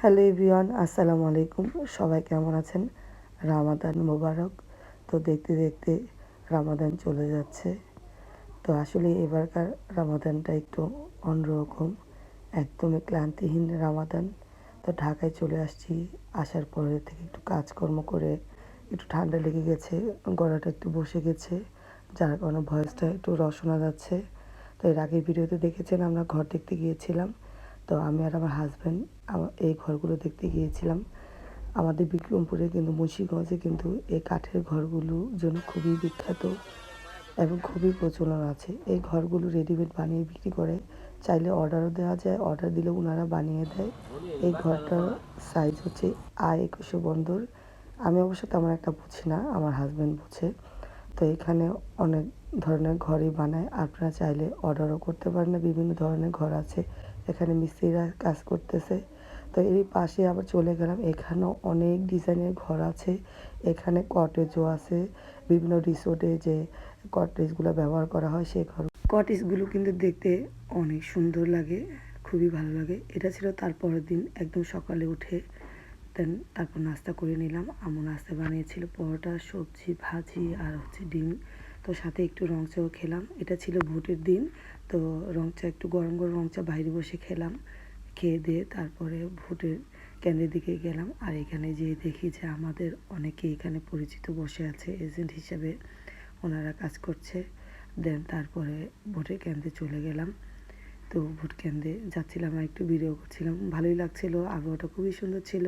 Hello everyone, আসসালামু আলাইকুম। সবাই কেমন আছেন? রামাদান মোবারক। তো দেখতে দেখতে রামাদান চলে যাচ্ছে। তো আসলে এবারকার রামাদানটা একটু অন্যরকম, একদমই ক্লান্তিহীন রামাদান। তো ঢাকায় চলে আসছি, আসার পরে থেকে একটু কাজকর্ম করে একটু ঠান্ডা লেগে গেছে, গলাটা একটু বসে গেছে, যার কারণে ভয়েসটা একটু শোনা যাচ্ছে। তো এর আগের ভিডিওতে দেখেছেন আমরা ঘর দেখতে গিয়েছিলাম। তো আমি আর আমার হাজব্যান্ড এই ঘরগুলো দেখতে গিয়েছিলাম। আমাদের বিক্রমপুরে কিন্তু মুন্সিগঞ্জে কিন্তু এই কাঠের ঘরগুলোর জন্য খুবই বিখ্যাত এবং খুবই প্রচলন আছে। এই ঘরগুলো রেডিমেড বানিয়ে বিক্রি করে, চাইলে অর্ডারও দেওয়া যায়, অর্ডার দিলে ওনারা বানিয়ে দেয়। এই ঘরটার সাইজ হচ্ছে A21 বন্দর। আমি অবশ্য তেমন একটা বুঝি না, আমার হাজব্যান্ড বুঝে। তো এখানে অনেক ধরনের ঘরই বানায়, আপনারা চাইলে অর্ডারও করতে পারেন। বিভিন্ন ধরনের ঘর আছে, এখানে মিস্ত্রিরা কাজ করতেছে। তো এরই পাশে আবার চলে গেলাম, এখানেও অনেক ডিজাইনের ঘর আছে। এখানে কটেজও আছে, বিভিন্ন রিসোর্টে যে কটেজগুলো ব্যবহার করা হয় সেই ঘর। কটেজগুলো কিন্তু দেখতে অনেক সুন্দর লাগে, খুবই ভালো লাগে। এটা ছিল তার পরের দিন, একদম সকালে উঠে দেন তারপর নাস্তা করে নিলাম। আম্মু নাস্তা বানিয়েছিল পরোটা, সবজি, ভাজি আর হচ্ছে ডিম। তো সাথে একটু রং চাও খেলাম। এটা ছিল ভোটের দিন, তো রং চা একটু গরম গরম রং চা বাইরে বসে খেলাম। খেয়ে দিয়ে তারপরে ভোটের কেন্দ্রের দিকে গেলাম। আর এখানে যেয়ে দেখি যে আমাদের অনেকে এখানে পরিচিত বসে আছে এজেন্ট হিসেবে, ওনারা কাজ করছে। দেন তারপরে ভোটের কেন্দ্রে চলে গেলাম। তো ভোট কেন্দ্রে যাচ্ছিলাম আর একটু ভিডিও করছিলাম, ভালোই লাগছিল। আবহাওয়াটা খুবই সুন্দর ছিল,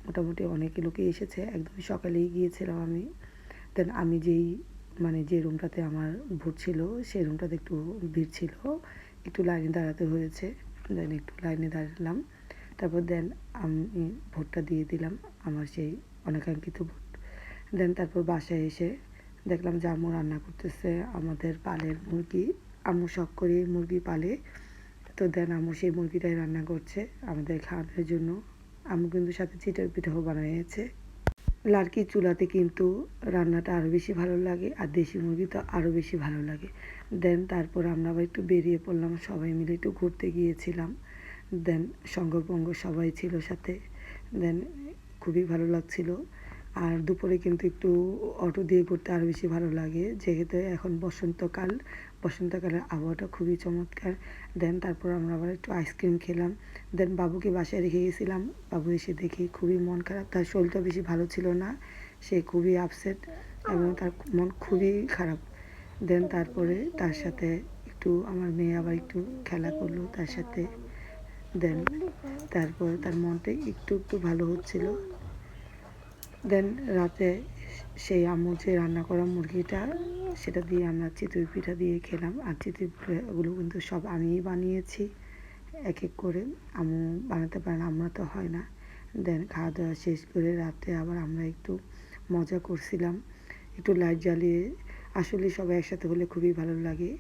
মোটামুটি অনেক লোকই এসেছে। একদমই সকালেই গিয়েছিলাম আমি। দেন আমি যে রুমটাতে আমার ভোট ছিল সেই রুমটাতে একটু ভিড় ছিল, একটু লাইনে দাঁড়াতে হয়েছে। দেন একটু লাইনে দাঁড়ালাম, তারপর দেন আমি ভোটটা দিয়ে দিলাম, আমার সেই অনাকাঙ্ক্ষিত ভোট। দেন তারপর বাসায় এসে দেখলাম যে আম্মু রান্না করতেছে আমাদের পালের মুরগি। আম্মু শখ করে মুরগি পালে, তো দেন আম্মু সেই মুরগিটাই রান্না করছে আমাদের খাওয়ানোর জন্য। আম্মু কিন্তু সাথে চিতই পিঠাও বানিয়েছে। লার্কির চুলাতে কিন্তু রান্নাটা আরও বেশি ভালো লাগে, আর দেশি মুরগি তো আরও বেশি ভালো লাগে। দেন তারপর আমরা আবার একটু বেরিয়ে পড়লাম, সবাই মিলে একটু ঘুরতে গিয়েছিলাম। দেন সঙ্গপঙ্গ সবাই ছিল সাথে। দেন খুবই ভালো লাগছিল। আর দুপুরে কিন্তু একটু অটো দিয়ে ঘুরতে আরও বেশি ভালো লাগে, যেহেতু এখন বসন্তকাল, বসন্তকালের আবহাওয়াটা খুবই চমৎকার। দেন তারপর আমরা আবার একটু আইসক্রিম খেলাম। দেন বাবুকে বাসায় রেখে গেছিলাম। বাবু এসে দেখি খুবই মন খারাপ, তার শরীরটা বেশি ভালো ছিল না, সে খুবই আপসেট এবং তার মন খুবই খারাপ। দেন তারপরে তার সাথে একটু আমার মেয়ে আবার একটু খেলা করলো তার সাথে। দেন তারপর তার মনটা একটু একটু ভালো হচ্ছিল। দেন রাতে সেই আম্মু যে রান্না করা মুরগিটা, সেটা দিয়ে আমরা চিতই পিঠা দিয়ে খেলাম। আর চিতই পিঠাগুলো কিন্তু সব আমিই বানিয়েছি এক এক করে, আম্মু বানাতে পারে না, আমরা তো হয় না। দেন খাওয়া দাওয়া শেষ করে রাতে আবার আমরা একটু মজা করছিলাম, একটু লাইট জ্বালিয়ে। আসলে সবাই একসাথে হলে খুবই ভালো লাগে,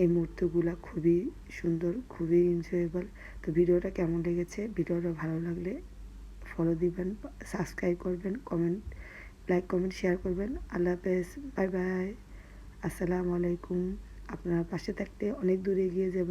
এই মুহূর্তগুলো খুবই সুন্দর, খুবই এনজয়েবল। তো ভিডিওটা কেমন লেগেছে, ভিডিওটা ভালো লাগলে ফলো দিবেন, সাবস্ক্রাইব করবেন, কমেন্ট, লাইক কমেন্ট শেয়ার করবেন। আল্লাহ হাফেজ, বাই বাই, আসসালামু আলাইকুম। আপনার পাশে থাকতে অনেক দূরে এগিয়ে যাব।